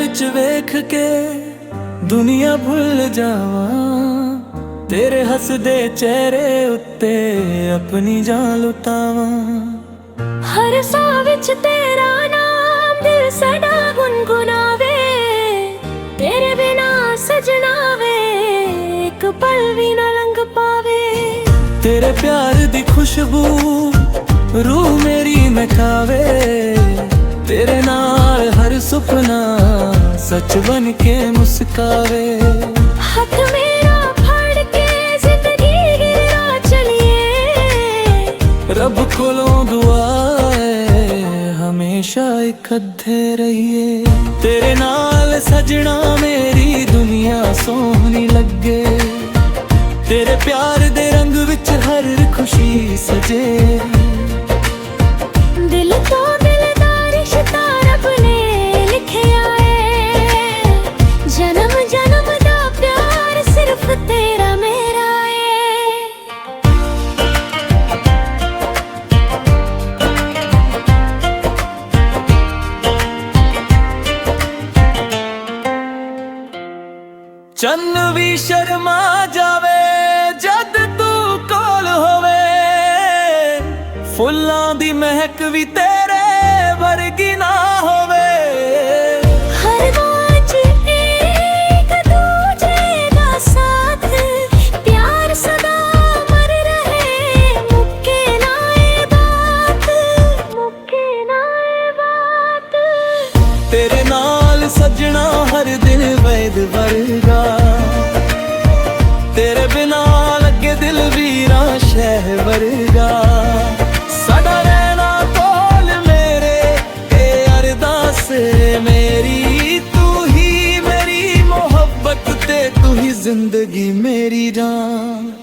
विच वेख के दुनिया भुल जावा, तेरे हसदे चेहरे उत्ते अपनी जान लुटावा। हर साह विच तेरा नाम दिल साडा गुनगुनावे, तेरे बिना सजना वे एक पल भी न लंघ पावे। तेरे प्यार दी खुशबू रूह मेरी महकावे, तेरे नाल हर सुपना सच बन के मुस्कावे। हाथ मेरा फड़ के जिंदगी गिरा चलिए, रब कोलों दुआ है हमेशा इकट्ठे रहिए। तेरे नाल सजना मेरी दुनिया सोहनी लगे, तेरे प्यार दे रंग विच हर खुशी सजे। दिल तो दिल दा रिश्ता रब ने लिखिया है, जन्म जन्म दा प्यार सिर्फ तेरा मेरा है। चन्न भी शर्मा जावे जद तू कोल होवे, फुल्लां दी महक भी तेरे वर्गी ना होवे। हर बात एक दूजे दा साथ, प्यार सदा अमर रहे, मुक्के ना ये बात, मुक्के ना ये बात। तेरे नाल सजना हर दिन वैद वर्गा, तेरे बिना लगे दिल वीरा शह वर्गा। साडा रहना कोल मेरे ए अरदास मेरी, तू ही मेरी मोहब्बत ते तू ही जिंदगी मेरी जान।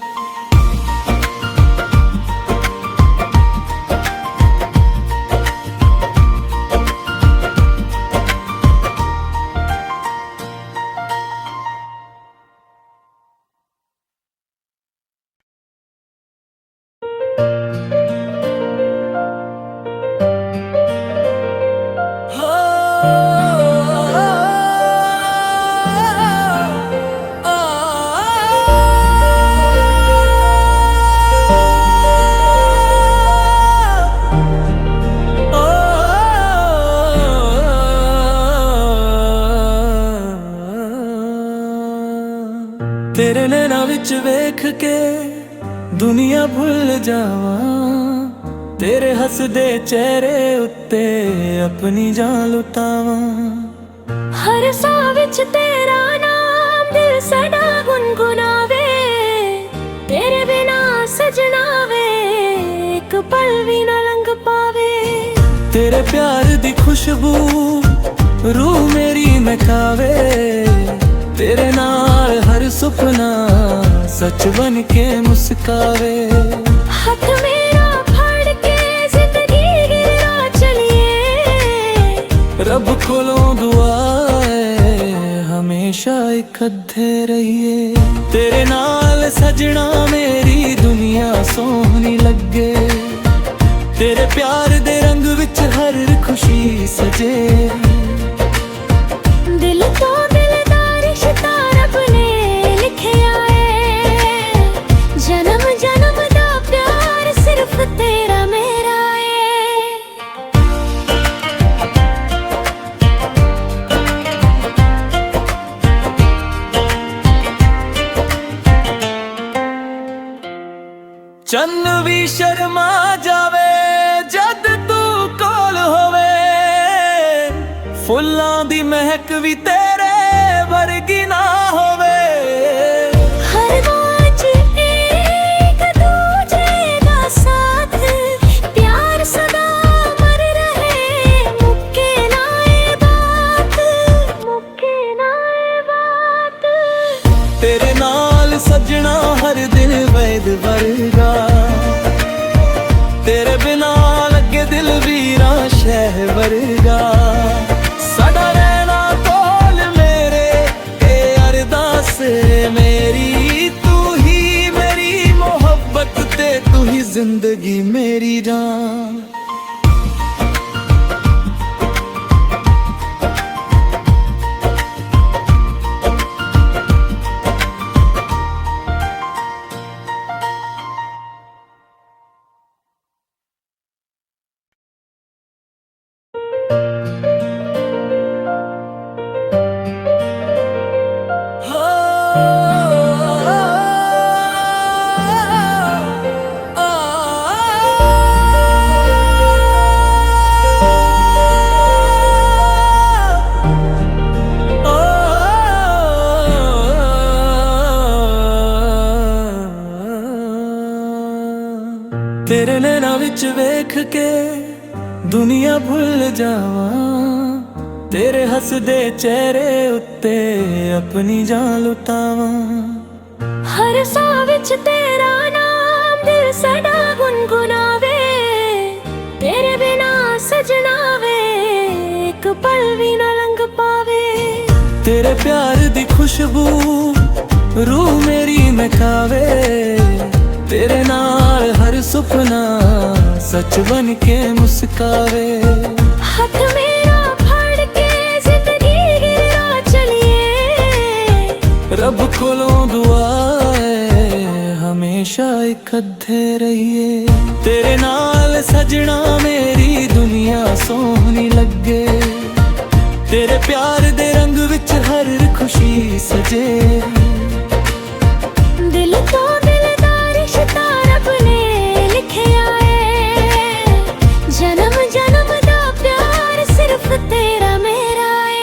तेरे नैना विच वेख के दुनिया भुल जावा, तेरे हसदे चेहरे उत्ते अपनी जान लुटावा। हर साह विच तेरा नाम दिल साडा गुनगुनावे, तेरे बिना सजना वे एक पल भी न लंघ पावे। तेरे प्यार दी खुशबू रूह मेरी महकावे, तेरे नाल हर सुपना सच बन के मुस्कावे। हाथ मेरा फड़ के जिंदगी गिरा चलिए, रब कोलों दुआ है हमेशा इकट्ठे रहिए। तेरे नाल सजना मेरी दुनिया सोहनी लगे, तेरे प्यार दे रंग विच हर खुशी सजे। दिल तो दिल दा रिश्ता रब ने लिखिया है, जन्म जन्म दा प्यार सिर्फ तेरा मेरा है। चन्न भी शर्मा जावे जद तू कोल होवे, फुल्लां दी महक भी तेरे वर्गी ना होवे। हर बात एक दूजे दा साथ, प्यार सदा अमर रहे, मुक्के ना ये बात, मुक्के ना ये बात। तेरे नाल सजना हर दिन वैद वर्गा, तेरे बिना लगे दिल वीरा शह वर्गा। साडा रहना कोल मेरे ए अरदास मेरी, तू ही मेरी मोहब्बत ते तू ही जिंदगी मेरी जान। ਵੇਖ ਕੇ ਦੁਨੀਆ ਭੁੱਲ ਜਾਵਾਂ, ਤੇਰੇ ਹੱਸਦੇ ਚਿਹਰੇ ਉੱਤੇ ਆਪਣੀ ਜਾਨ ਲੁਟਾਵਾਂ। ਹਰ ਸਾਹ ਵਿੱਚ ਤੇਰਾ ਨਾਮ ਦਿਲ ਸਾਡਾ ਗੁਨਗੁਨਾਵੇ, ਤੇਰੇ ਬਿਨਾ ਸਜਣਾ ਵੇ ਇੱਕ ਪਲ ਵੀ ਨਾ ਲੰਘ ਪਾਵੇ। ਤੇਰੇ ਪਿਆਰ ਦੀ ਖੁਸ਼ਬੂ ਰੂਹ ਮੇਰੀ ਮਹਿਕਾਵੇ, ਤੇਰੇ ਨਾਲ ਹਰ ਸੁਪਨਾ ਸੱਚ ਬਣ ਕੇ ਮੁਸਕਾਵੇ। ਹੱਥ ਮੇਰਾ ਫੜ ਕੇ ਜ਼ਿੰਦਗੀ ਗਿਰਾ ਚਲੀਏ, ਰੱਬ ਕੋਲੋਂ ਦੁਆ ਹੈ ਹਮੇਸ਼ਾ ਇਕੱਠੇ ਰਹੀਏ। ਤੇਰੇ ਨਾਲ ਸਜਣਾ ਮੇਰੀ ਦੁਨੀਆ ਸੋਹਣੀ ਲੱਗੇ, ਤੇਰੇ ਪਿਆਰ ਦੇ ਰੰਗ ਵਿੱਚ ਹਰ ਖੁਸ਼ੀ ਸਜੇ। ਦਿਲ ਤੋਂ ਦਿਲ ਦਾ ਰਿਸ਼ਤਾ ਰੱਬ ਨੇ ਲਿਖਿਆ ਏ, ਜਨਮ ਜਨਮ ਦਾ ਪਿਆਰ ਸਿਰਫ ਤੇਰਾ ਮੇਰਾ ਏ।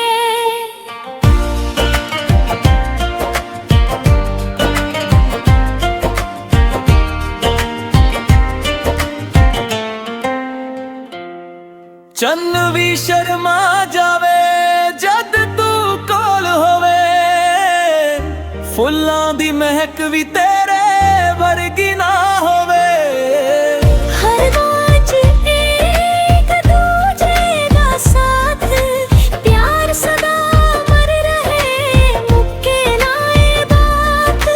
ਚੰਨ ਵੀ ਸ਼ਰਮਾ ਜਾਵੇ ਜਦ ਤੂੰ ਕੋਲ ਹੋਵੇ, ਫੁੱਲਾਂ ਦੀ ਮਹਿਕ ਵੀ ਤੇਰੇ ਵਰਗੀ ਨਾ ਹੋਵੇ। ਹਰ ਵਾਜ ਇੱਕ ਦੂਜੇ ਦਾ ਸਾਥ, ਪਿਆਰ ਸਦਾ ਅਮਰ ਰਹੇ, ਮੁੱਕੇ ਨਾ ਇਹ ਬਾਤ,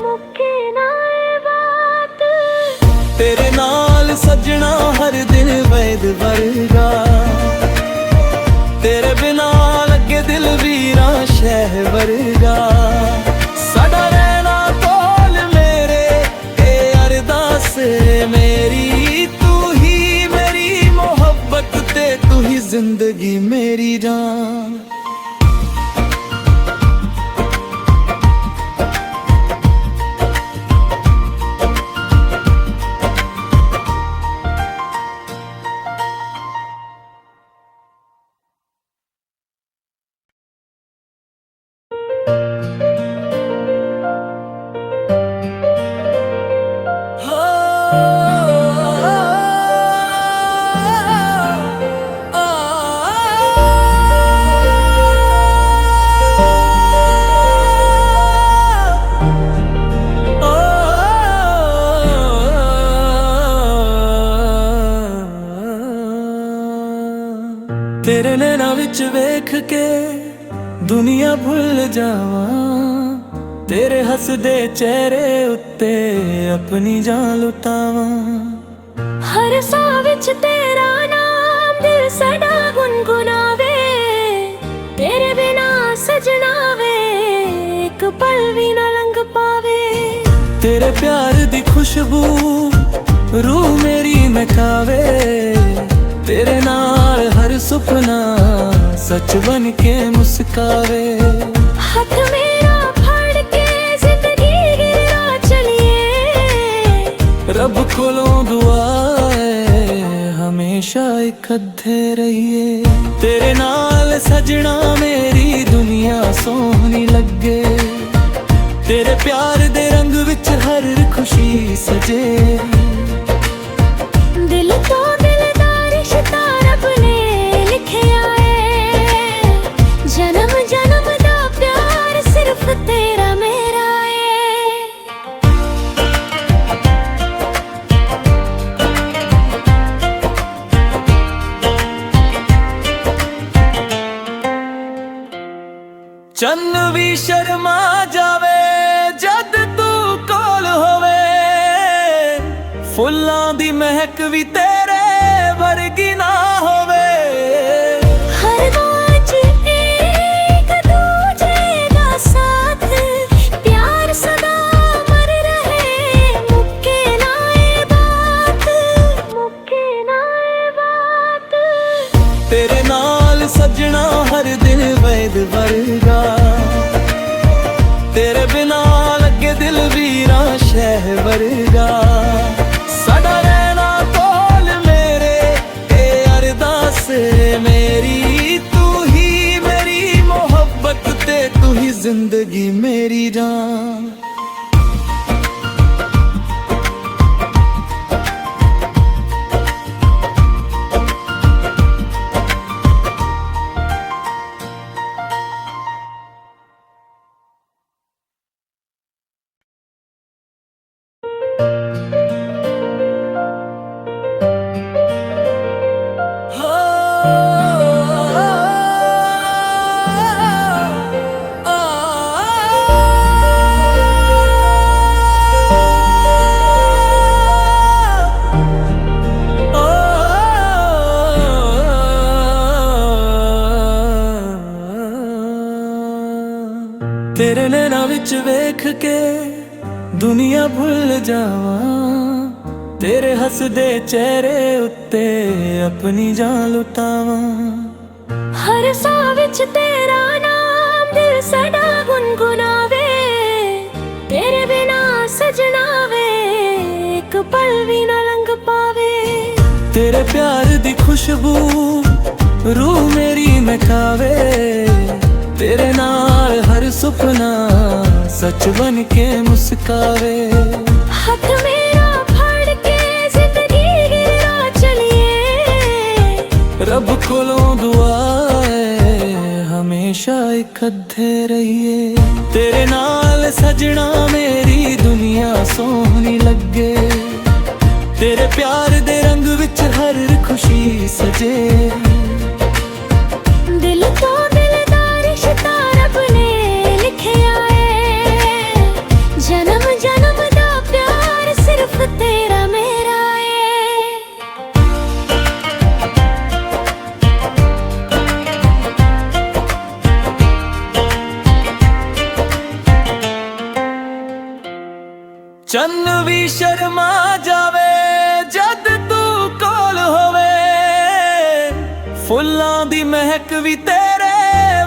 ਮੁੱਕੇ ਨਾ ਇਹ ਬਾਤ। ਤੇਰੇ ਨਾਲ ਸਜਣਾ ਹਰ ਦਿਨ ਵੈਦ ਵਰਗਾ, ਤੇਰੇ ਬਿਨਾ ਲੱਗੇ ਦਿਲ ਵੀਰਾ ਸ਼ਹਿ ਵਰਗਾ। ਸਾਡਾ ਰਹਿਣਾ ਕੋਲ ਮੇਰੇ ਇਹ ਅਰਦਾਸ ਮੇਰੀ, ਤੂੰ ਹੀ ਮੇਰੀ ਮੁਹੱਬਤ ਤੇ ਤੂੰ ਹੀ ਜ਼ਿੰਦਗੀ ਮੇਰੀ ਜਾਨ। ਤੇਰੇ ਨੈਣਾਂ ਵਿੱਚ ਵੇਖ ਕੇ ਦੁਨੀਆ ਭੁੱਲ ਜਾਵਾਂ, ਤੇਰੇ ਹੱਸਦੇ ਚਿਹਰੇ ਉੱਤੇ ਆਪਣੀ ਜਾਨ ਲੁਟਾਵਾਂ। ਹਰ ਸਾਹ ਵਿੱਚ ਤੇਰਾ ਨਾਮ ਦਿਲ ਸਾਡਾ ਗੁਨਗੁਨਾਵੇ, ਤੇਰੇ ਬਿਨਾ ਸਜਣਾ ਵੇ ਇੱਕ ਪਲ ਵੀ ਨਾ ਲੰਘ ਪਾਵੇ। ਤੇਰੇ ਪਿਆਰ ਦੀ ਖੁਸ਼ਬੂ ਰੂਹ ਮੇਰੀ ਮਹਿਕਾਵੇ, ਤੇਰੇ ਨਾਲ ਹਰ ਸੁਪਨਾ ਸੱਚ ਬਣ ਕੇ ਮੁਸਕਾਵੇ। ਹੱਥ ਮੇਰਾ ਫੜ ਕੇ ਜ਼ਿੰਦਗੀ ਗਿਰਾ ਚਲੀਏ, ਰੱਬ ਕੋਲੋਂ ਦੁਆ ਹੈ ਹਮੇਸ਼ਾ ਇਕੱਠੇ ਰਹੀਏ। ਤੇਰੇ ਨਾਲ ਸਜਣਾ ਮੇਰੀ ਦੁਨੀਆ ਸੋਹਣੀ ਲੱਗੇ, ਤੇਰੇ ਪਿਆਰ ਦੇ ਰੰਗ ਵਿੱਚ ਹਰ ਖੁਸ਼ੀ ਸਜੇ। ਦਿਲ ਤੋਂ ਦਿਲ ਦਾ ਰਿਸ਼ਤਾ ਰੱਬ ਨੇ ਲਿਖਿਆ ਏ, ਜਨਮ ਜਨਮ ਦਾ ਪਿਆਰ ਸਿਰਫ ਤੇਰਾ ਮੇਰਾ ਏ। ਚੰਨ ਵੀ ਸ਼ਰਮਾ ਜਾਵੇ ਜਦ ਤੂੰ ਕੋਲ ਹੋਵੇ, ਫੁੱਲਾਂ ਦੀ ਮਹਿਕ ਵੀ ਤੇਰੇ ਵਰਗੀ ਨਾ ਹੋਵੇ। ਹਰ ਵਾਜ ਇੱਕ ਦੂਜੇ ਦਾ ਸਾਥ, ਪਿਆਰ ਸਦਾ ਅਮਰ ਰਹੇ, ਮੁੱਕੇ ਨਾ ਇਹ ਬਾਤ, ਮੁੱਕੇ ਨਾ ਇਹ ਬਾਤ। ਤੇਰੇ ਨਾਲ ਸਜਣਾ ਹਰ ਦਿਨ ਵੈਦ ਵਰਗਾ, ਤੇਰੇ ਬਿਨਾ ਲੱਗੇ ਦਿਲ ਵੀਰਾ ਸ਼ਹਿ ਵਰਗਾ। ਸਾਡਾ ਰਹਿਣਾ ਕੋਲ ਮੇਰੇ ਇਹ ਅਰਦਾਸ ਮੇਰੀ, ਤੂੰ ਹੀ ਮੇਰੀ ਮੁਹੱਬਤ ਤੇ ਤੂੰ ਹੀ ਜ਼ਿੰਦਗੀ ਮੇਰੀ ਜਾਨ। तेरे नैना विच वेख के दुनिया भुल जावा, तेरे हसदे चेहरे उत्ते अपनी जान लुटावा। हर साह विच तेरा नाम दिल साडा गुनगुनावे, तेरे बिना सजना वे एक पल भी ना लंघ पावे। तेरे प्यार दी खुशबू रूह मेरी महकावे, तेरे नाल हर सुपना सच बन के मुस्कावे। हाथ मेरा फड़ के जिंदगी गिरा चलिए, रब कोलों दुआ है हमेशा इकट्ठे रहिए। तेरे नाल सजना मेरी दुनिया सोहनी लगे, तेरे प्यार दे रंग विच हर खुशी सजे। दिल तो दिल दा रिश्ता रब ने लिखिया है, जन्म जन्म दा प्यार सिर्फ तेरा मेरा है। चन्न भी शर्मा जावे जद तू कोल होवे, फुल्लां दी महक भी तेरे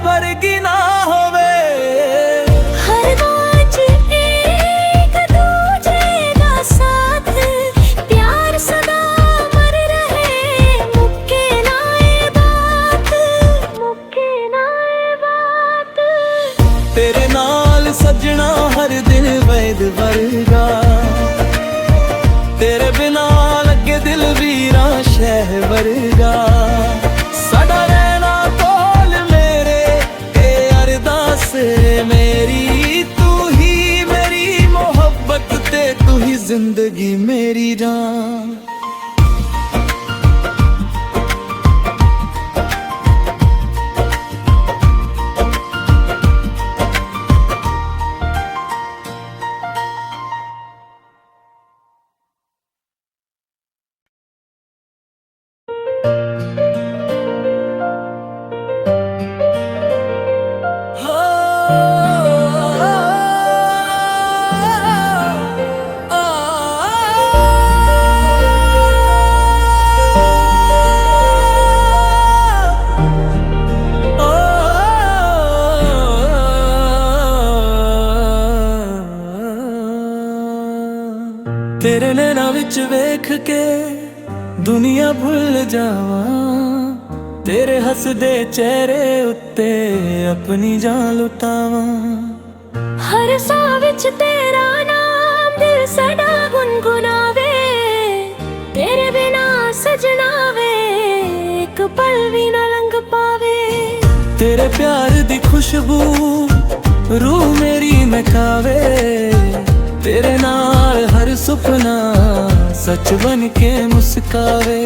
वर्गी ना होवे। हर बात एक दूजे दा साथ, प्यार सदा अमर रहे, मुक्के ना ये बात, मुक्के ना ये बात। तेरे नाल सजना हर दिल वैद वर्गा, तेरे बिना लगे दिल वीरा शह वर्गा। साडा रहना कोल मेरे ए अरदास मेरी, तू ही मेरी मोहब्बत ते तू ही जिंदगी मेरी जान। तेरे नैना विच वेख के दुनिया भुल जावा, तेरे हसदे चेहरे उत्ते अपनी जान लुटावा। हर साह विच तेरा नाम दिल साडा गुनगुनावे, तेरे बिना सजना वे एक पल भी ना लंघ पावे। तेरे प्यार दी खुशबू रूह मेरी महकावे, तेरे नाल हर सुपना सच बन के मुस्कावे।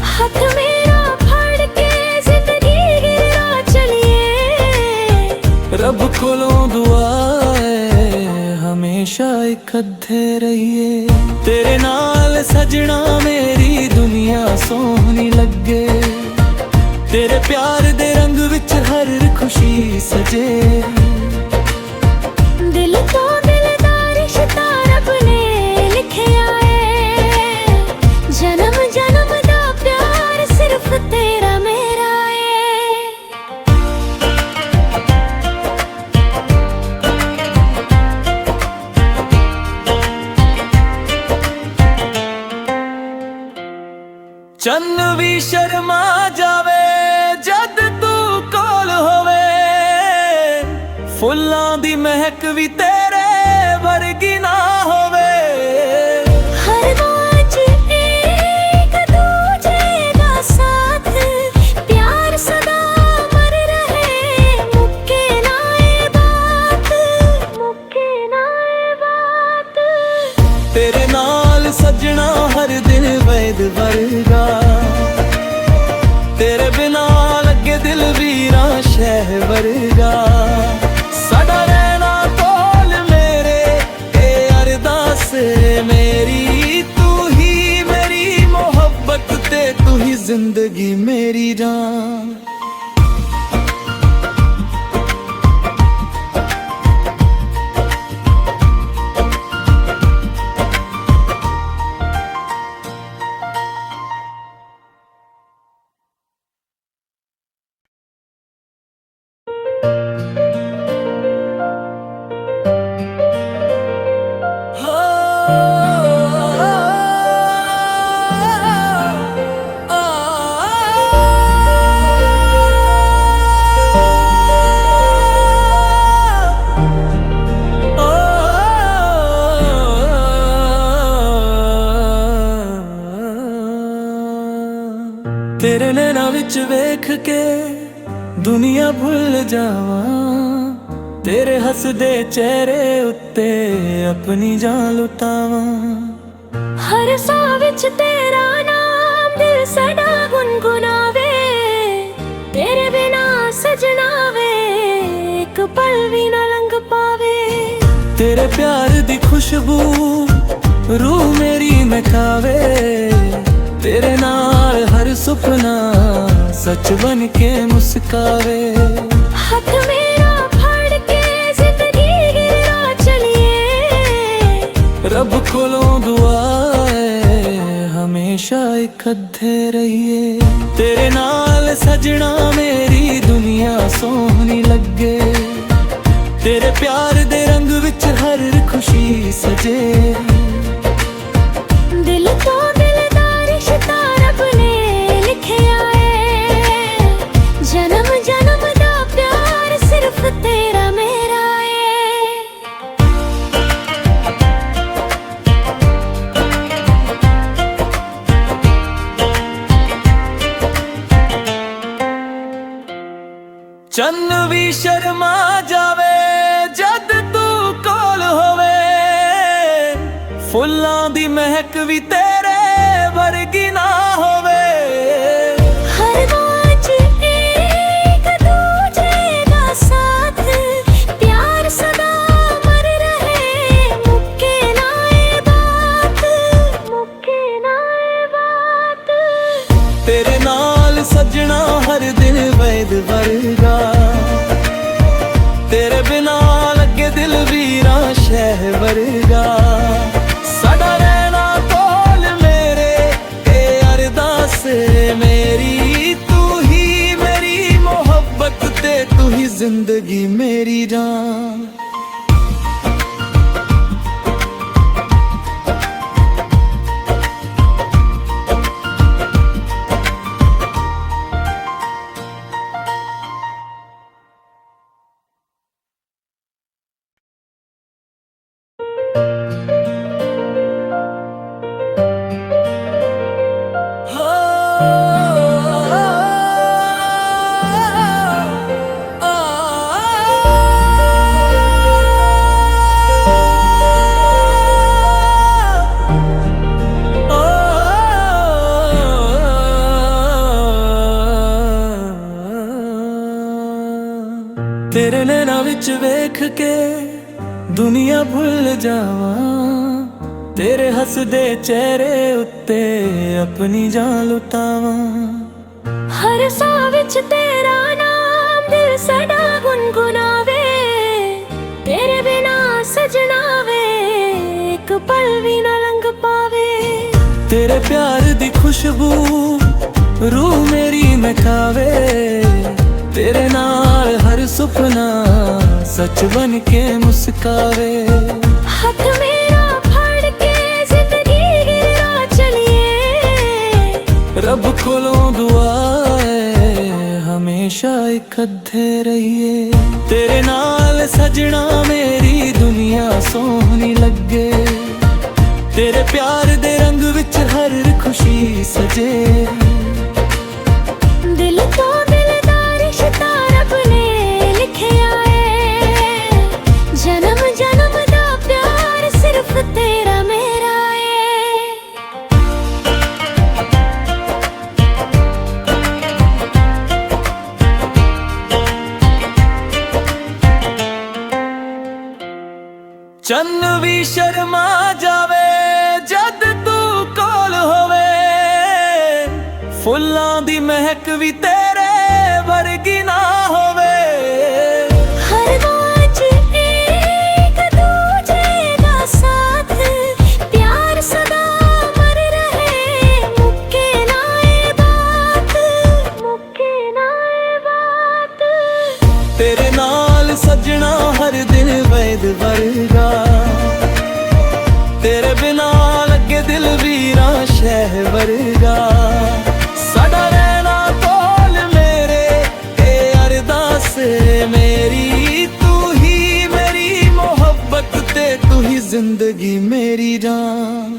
हाथ मेरा फड़ के जिंदगी गिरा चलिए, रब कोलों दुआ है हमेशा इकट्ठे रहिए। तेरे नाल सजना मेरी दुनिया सोहनी लगे, तेरे प्यार दे रंग विच हर खुशी सजे। दिल तो दिल दा रिश्ता रब ने लिखिया है, जन्म जन्म दा प्यार सिर्फ तेरा मेरा है। चन्न भी शर्मा जावे जद तू कोल होवे, फुल्लां दी महक भी तेरे वर्गी ना होवे। हर बात एक दूजे दा साथ, प्यार सदा अमर रहे, मुक्के ना ये बात, मुक्के ना ये बात। तेरे नाल सजना हर दिल वैद वर्गा, तेरे बिना लगे दिल वीरा शह वर्गा। साडा रहना कोल मेरे ए अरदास मेरी, तू ही मेरी मोहब्बत ते तू ही जिंदगी मेरी जान। ਵੇਖ ਕੇ ਦੁਨੀਆ ਭੁੱਲ ਜਾਵਾਂ, ਤੇਰੇ ਹੱਸਦੇ ਚਿਹਰੇ ਉੱਤੇ ਆਪਣੀ ਜਾਨ ਲੁਟਾਵਾਂ। ਹਰ ਸਾਹ ਵਿੱਚ ਤੇਰਾ ਨਾਮ ਦਿਲ ਸਾਡਾ ਗੁਨਗੁਨਾਵੇ, ਤੇਰੇ ਬਿਨਾ ਸਜਣਾ ਵੇ ਇੱਕ ਪਲ ਵੀ ਨਾ ਲੰਘ ਪਾਵੇ। ਤੇਰੇ ਪਿਆਰ ਦੀ ਖੁਸ਼ਬੂ ਰੂਹ ਮੇਰੀ ਮਹਿਕਾਵੇ, ਤੇਰੇ ਨਾਲ ਹਰ ਸੁਪਨਾ ਸੱਚ ਬਣ ਕੇ ਮੁਸਕਾਵੇ। ਹੱਥ ਮੇਰਾ ਫੜ ਕੇ ਜ਼ਿੰਦਗੀ ਗਿਰਾ ਚਲੀਏ, ਰੱਬ ਕੋਲੋਂ ਦੁਆ ਹੈ ਹਮੇਸ਼ਾ ਇਕੱਠੇ ਰਹੀਏ। ਤੇਰੇ ਨਾਲ ਸਜਣਾ ਮੇਰੀ ਦੁਨੀਆ ਸੋਹਣੀ ਲੱਗੇ, ਤੇਰੇ ਪਿਆਰ ਦੇ ਰੰਗ ਵਿੱਚ ਹਰ ਖੁਸ਼ੀ ਸਜੇ। ਦਿਲ ਤੋਂ ਦਿਲ ਦਾ ਰਿਸ਼ਤਾ ਰੱਬ ਨੇ ਲਿਖਿਆ ਏ, ਜਨਮ ਜਨਮ ਦਾ ਪਿਆਰ ਸਿਰਫ ਤੇਰਾ ਮੇਰਾ ਏ। ਚੰਨ ਵੀ ਸ਼ਰਮਾ ਜਾਵੇ ਜਦ ਤੂੰ ਕੋਲ ਹੋਵੇ, ਫੁੱਲਾਂ ਦੀ ਮਹਿਕ ਵੀ ਤੇਰੇ ਵਰਗੀ ਨਾ ਹੋਵੇ। ਹਰ ਬਾਤ ਇੱਕ ਦੂਜੇ ਦਾ ਸਾਥ, ਪਿਆਰ ਸਦਾ ਅਮਰ ਰਹੇ, ਮੁੱਕੇ ਨਾ ਇਹ ਬਾਤ, ਮੁੱਕੇ ਨਾ ਇਹ ਬਾਤ। ਤੇਰੇ ਨਾਲ ਸਜਣਾ ਹਰ ਦਿਨ ਵੈਦ ਵਰਗਾ, ਤੇਰੇ ਬਿਨਾ ਲੱਗੇ ਦਿਲ ਵੀਰਾ ਸ਼ਹਿ ਵਰਗਾ। ਸਾਡਾ ਰਹਿਣਾ ਕੋਲ ਮੇਰੇ ਇਹ ਅਰਦਾਸ ਮੇਰੀ, ਤੂੰ ਹੀ ਮੇਰੀ ਮੁਹੱਬਤ ਤੇ ਤੂੰ ਹੀ ਜ਼ਿੰਦਗੀ ਮੇਰੀ ਜਾਨ। ਤੇਰੇ ਨੈਣਾਂ ਵਿੱਚ ਵੇਖ ਕੇ ਦੁਨੀਆ ਭੁੱਲ ਜਾਵਾਂ, ਤੇਰੇ ਹੱਸਦੇ ਚਿਹਰੇ ਉੱਤੇ ਆਪਣੀ ਜਾਨ ਲੁਟਾਵਾਂ। ਹਰ ਸਾਹ ਵਿੱਚ ਤੇਰਾ ਨਾਮ ਦਿਲ ਸਾਡਾ ਗੁਨਗੁਨਾਵੇ, ਤੇਰੇ ਬਿਨਾ ਸਜਣਾ ਵੇ ਇੱਕ ਪਲ ਵੀ ਨਾ ਲੰਘ ਪਾਵੇ। ਤੇਰੇ ਪਿਆਰ ਦੀ ਖੁਸ਼ਬੂ ਰੂਹ ਮੇਰੀ ਮਹਿਕਾਵੇ, ਤੇਰੇ ਨਾਲ ਹਰ ਸੁਪਨਾ ਸੱਚ ਬਣ ਕੇ ਮੁਸਕਾਵੇ। ਹੱਥ ਮੇਰਾ ਫੜ ਕੇ ਜ਼ਿੰਦਗੀ ਗਿਰਾ ਚਲੀਏ, ਰੱਬ ਕੋਲੋਂ ਦੁਆ ਹੈ ਹਮੇਸ਼ਾ ਇਕੱਠੇ ਰਹੀਏ। ਤੇਰੇ ਨਾਲ ਸਜਣਾ ਮੇਰੀ ਦੁਨੀਆ ਸੋਹਣੀ ਲੱਗੇ, ਤੇਰੇ ਪਿਆਰ ਦੇ ਰੰਗ ਵਿੱਚ ਹਰ ਖੁਸ਼ੀ ਸਜੇ। ਦਿਲ ਤੋਂ ਦਿਲ ਦਾ ਰਿਸ਼ਤਾ ਰੱਬ ਨੇ ਲਿਖਿਆ ਏ, ਜਨਮ ਜਨਮ ਦਾ ਪਿਆਰ ਸਿਰਫ ਤੇਰਾ ਮੇਰਾ ਏ। ਚੰਨ ਵੀ ਸ਼ਰਮਾ ਜਾਵੇ ਜਦ ਤੂੰ ਕੋਲ ਹੋਵੇ, ਫੁੱਲਾਂ ਦੀ ਮਹਿਕ ਵੀ ਤੇਰੇ ਵਰਗੀ ਨਾ ਹੋਵੇ। ਹਰ ਬਾਤ ਇੱਕ ਦੂਜੇ ਦਾ ਸਾਥ, ਪਿਆਰ ਸਦਾ ਅਮਰ ਰਹੇ, ਮੁੱਕੇ ਨਾ ਇਹ ਬਾਤ, ਮੁੱਕੇ ਨਾ ਇਹ ਬਾਤ। ਤੇਰੇ ਨਾਲ ਸਜਣਾ ਹਰ ਦਿਨ ਵੈਦ ਵਰਗਾ, ਤੇਰੇ ਬਿਨਾ ਲੱਗੇ ਦਿਲ ਵੀਰਾ ਸ਼ਹਿ ਵਰਗਾ। ਸਾਡਾ ਰਹਿਣਾ ਕੋਲ ਮੇਰੇ ਇਹ ਅਰਦਾਸ ਮੇਰੀ, ਤੂੰ ਹੀ ਮੇਰੀ ਮੁਹੱਬਤ ਤੇ ਤੂੰ ਹੀ ਜ਼ਿੰਦਗੀ ਮੇਰੀ ਜਾਨ।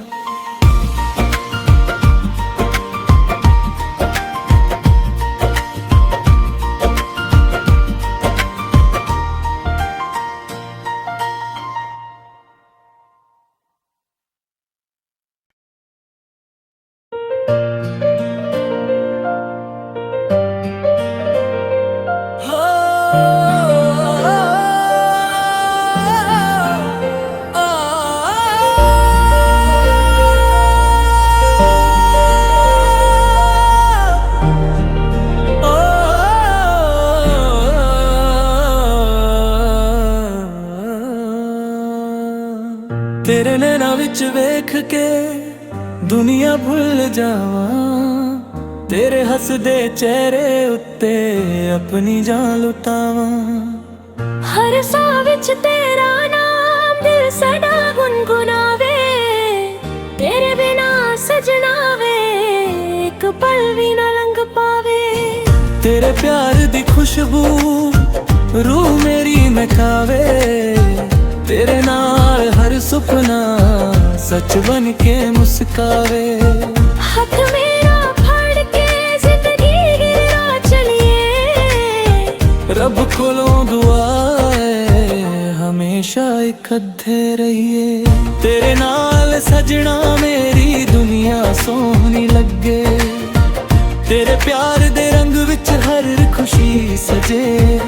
ਤੇਰੇ ਨੈਣਾਂ ਵਿੱਚ ਵੇਖ ਕੇ ਦੁਨੀਆ ਭੁੱਲ ਜਾਵਾਂ, ਤੇਰੇ ਹੱਸਦੇ ਚਿਹਰੇ ਉੱਤੇ ਆਪਣੀ ਜਾਨ ਲੁਟਾਵਾਂ। ਹਰ ਸਾਹ ਵਿੱਚ ਤੇਰਾ ਨਾਮ ਦਿਲ ਸਾਡਾ ਗੁਨਗੁਨਾਵੇ, ਤੇਰੇ ਬਿਨਾ ਸਜਣਾ ਵੇ ਇੱਕ ਪਲ ਵੀ ਨਾ ਲੰਘ ਪਾਵੇ। ਤੇਰੇ ਪਿਆਰ ਦੀ ਖੁਸ਼ਬੂ ਰੂਹ ਮੇਰੀ ਮਹਿਕਾਵੇ, ਤੇਰੇ ਨਾਲ ਹਰ ਸੁਪਨਾ ਸੱਚ ਬਣ ਕੇ ਮੁਸਕਾਵੇ। ਹੱਥ ਮੇਰਾ ਫੜ ਕੇ ਜ਼ਿੰਦਗੀ ਗਿਰਾ ਚਲੀਏ, ਰੱਬ ਕੋਲੋਂ ਦੁਆ ਹੈ ਹਮੇਸ਼ਾ ਇਕੱਠੇ ਰਹੀਏ। ਤੇਰੇ ਨਾਲ ਸਜਣਾ ਮੇਰੀ ਦੁਨੀਆ ਸੋਹਣੀ ਲੱਗੇ, ਤੇਰੇ ਪਿਆਰ ਦੇ ਰੰਗ ਵਿੱਚ ਹਰ ਖੁਸ਼ੀ ਸਜੇ।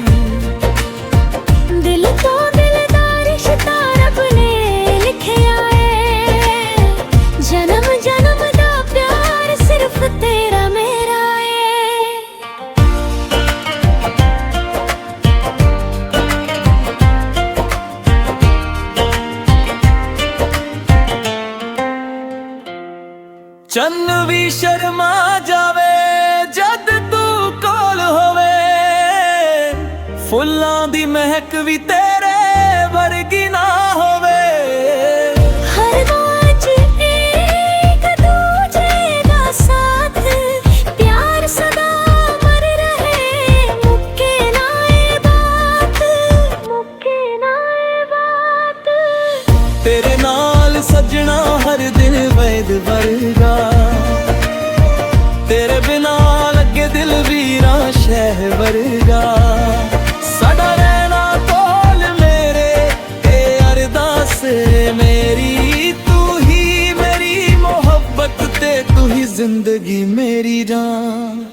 ਦਿਲ ਤੋਂ ਦਿਲ ਦਾ ਰਿਸ਼ਤਾ ਰੱਬ ਨੇ ਲਿਖਿਆ ਏ, ਜਨਮ ਜਨਮ ਦਾ ਪਿਆਰ ਸਿਰਫ ਤੇਰਾ ਮੇਰਾ ਏ। ਚੰਨ ਵੀ ਸ਼ਰਮਾ ਜਾਵੇ ਜਦ ਤੂੰ ਕੋਲ ਹੋਵੇ, ਫੁੱਲਾਂ ਦੀ ਮਹਿਕ ਵੀ ਤੇਰੇ ਵਰਗੀ ਨਾ ਹੋਵੇ। ਹਰ ਬਾਜ ਇੱਕ ਦੂਜੇ ਦਾ ਸਾਥ, ਪਿਆਰ ਸਦਾ ਅਮਰ ਰਹੇ, ਮੁੱਕੇ ਨਾ ਇਹ ਬਾਤ, ਮੁੱਕੇ ਨਾ ਇਹ ਬਾਤ। ਤੇਰੇ ਨਾਲ ਸਜਣਾ ਹਰ ਦਿਨ ਵੈਦ ਵਰਗਾ, ਤੇਰੇ ਬਿਨਾ ਲੱਗੇ ਦਿਲ ਵੀਰਾਂ ਸ਼ਹਿ ਵਰਗਾ। ਸਾਡਾ ਰਹਿਣਾ ਕੋਲ ਮੇਰੇ ਇਹ ਅਰਦਾਸ ਮੇਰੀ, ਤੂੰ ਹੀ ਮੇਰੀ ਮੁਹੱਬਤ ਤੇ ਤੂੰ ਹੀ ਜ਼ਿੰਦਗੀ ਮੇਰੀ ਜਾਨ।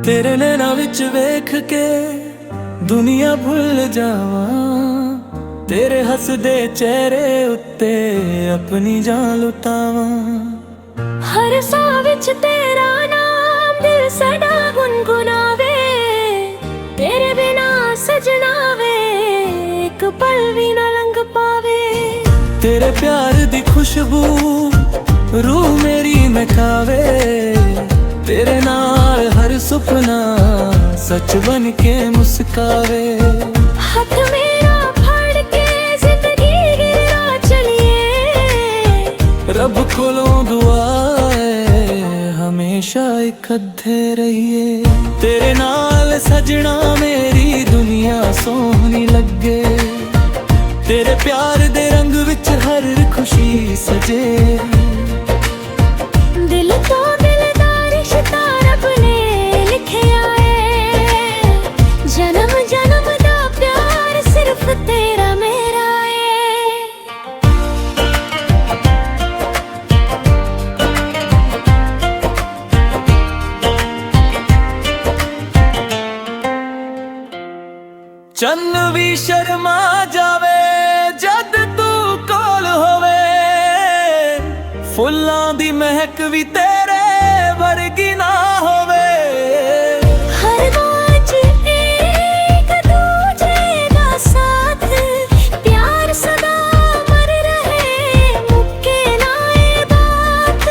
ਤੇਰੇ ਨੈਣਾਂ ਵਿੱਚ ਵੇਖ ਕੇ ਦੁਨੀਆ ਭੁੱਲ ਜਾਵਾਂ, ਤੇਰੇ ਹੱਸਦੇ ਚਿਹਰੇ ਉੱਤੇ ਆਪਣੀ ਜਾਨ ਲੁਟਾਵਾਂ। ਹਰ ਸਾਹ ਵਿੱਚ ਤੇਰਾ ਨਾਮ ਦਿਲ ਸਾਡਾ ਗੁਨਗੁਨਾਵੇ, ਤੇਰੇ ਬਿਨਾ ਸਜਣਾ ਵੇ ਇੱਕ ਪਲ ਵੀ ਨਾ ਲੰਘ ਪਾਵੇ। ਤੇਰੇ ਪਿਆਰ ਦੀ ਖੁਸ਼ਬੂ ਰੂਹ ਮੇਰੀ ਮਹਿਕਾਵੇ, ਤੇਰੇ ਨਾਲ ਹਰ ਸੁਪਨਾ ਸੱਚ ਬਣ ਕੇ ਮੁਸਕਾਵੇ। ਹੱਥ ਮੇਰਾ ਫੜ ਕੇ ਜ਼ਿੰਦਗੀ ਗਿਰਾ ਚਲੀਏ, ਰੱਬ ਕੋਲੋਂ ਦੁਆ ਹੈ ਹਮੇਸ਼ਾ ਇਕੱਠੇ ਰਹੀਏ। ਤੇਰੇ ਨਾਲ ਸਜਣਾ ਮੇਰੀ ਦੁਨੀਆ ਸੋਹਣੀ ਲੱਗੇ, ਤੇਰੇ ਪਿਆਰ ਦੇ ਰੰਗ ਵਿੱਚ ਹਰ ਖੁਸ਼ੀ ਸਜੇ। ਦਿਲ ਤੋਂ ਦਿਲ ਦਾ ਰਿਸ਼ਤਾ ਰੱਬ ਨੇ ਲਿਖਿਆ ਏ, ਜਨਮ ਜਨਮ ਦਾ ਪਿਆਰ ਸਿਰਫ ਤੇਰਾ ਮੇਰਾ ਏ। ਚੰਨ ਵੀ ਸ਼ਰਮਾ ਜਾਵੇ ਜਦ ਤੂੰ ਕੋਲ ਹੋਵੇ, ਫੁੱਲਾਂ ਦੀ ਮਹਿਕ ਵੀ ਤੇਰੇ ਵਰਗੀ ਨਾ ਹੋਵੇ। ਹਰ ਬਾਜ ਇੱਕ ਦੂਜੇ ਦਾ ਸਾਥ, ਪਿਆਰ ਸਦਾ ਅਮਰ ਰਹੇ, ਮੁੱਕੇ ਨਾ ਇਹ ਬਾਤ,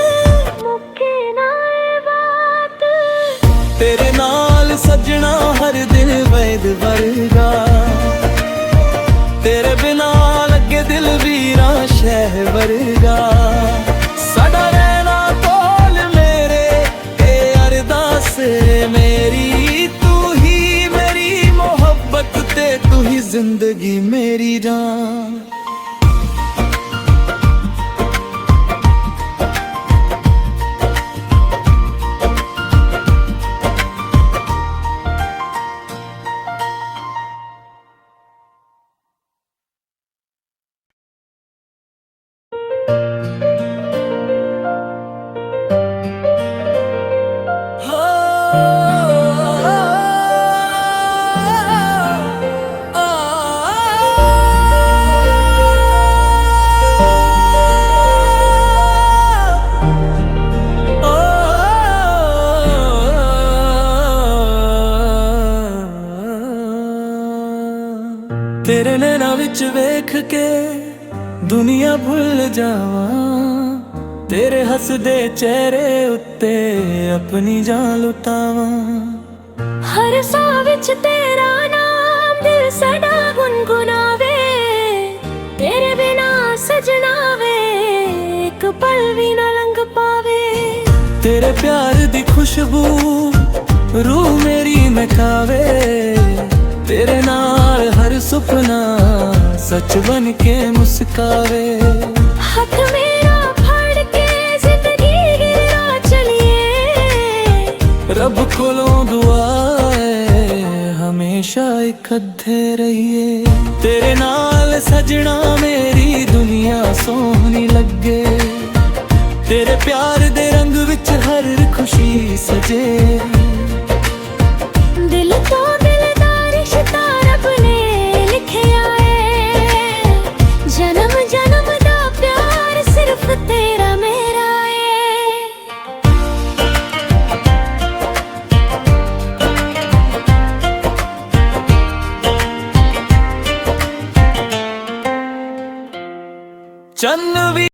ਮੁੱਕੇ ਨਾ ਇਹ ਬਾਤ। ਤੇਰੇ ਨਾਲ ਸਜਣਾ ਹਰ ਦਿਨ ਵੈਦ ਵਰਗਾ, ਤੇਰੇ ਬਿਨਾ ਲੱਗੇ ਦਿਲ ਵੀਰਾਂ ਸ਼ਹਿ ਵਰਗਾ। ਸਾਡਾ ਰਹਿਣਾ ਕੋਲ ਮੇਰੇ ਇਹ ਅਰਦਾਸ ਮੇਰੀ, ਤੂੰ ਹੀ ਮੇਰੀ ਮੁਹੱਬਤ ਤੇ ਤੂੰ ਹੀ ਜ਼ਿੰਦਗੀ ਮੇਰੀ ਜਾਨ। ਦੁਨੀਆ ਭੁੱਲ ਜਾਵਾਂ ਤੇਰੇ ਹੱਸਦੇ ਚਿਹਰੇ ਉੱਤੇ ਆਪਣੀ ਜਾਨ ਲੁਟਾਵਾਂ। ਹਰ ਸਾਹ ਵਿੱਚ ਤੇਰਾ ਨਾਮ ਦਿਲ ਸਾਡਾ ਗੁਨਗੁਨਾਵੇ, ਤੇਰੇ ਬਿਨਾ ਸਜਣਾ ਵੇ ਇੱਕ ਪਲ ਵੀ ਨਾ ਲੰਘ ਪਾਵੇ। ਤੇਰੇ ਪਿਆਰ ਦੀ ਖੁਸ਼ਬੂ रूह मेरी महकावे, तेरे नाल हर सुपना सच बन के मुस्कावे। हाथ मेरा फड़ के जिंदगी गिरा चलिए, रब कोलों दुआ है हमेशा इकट्ठे रहिए। तेरे नाल सजना मेरी दुनिया सोहनी लगे, तेरे प्यार दे रंग विच हर खुशी सजे। दिल तो दिल दा रिश्ता रब ने लिखिया है, जन्म जन्म दा प्यार सिर्फ तेरा मेरा है। चन्न भी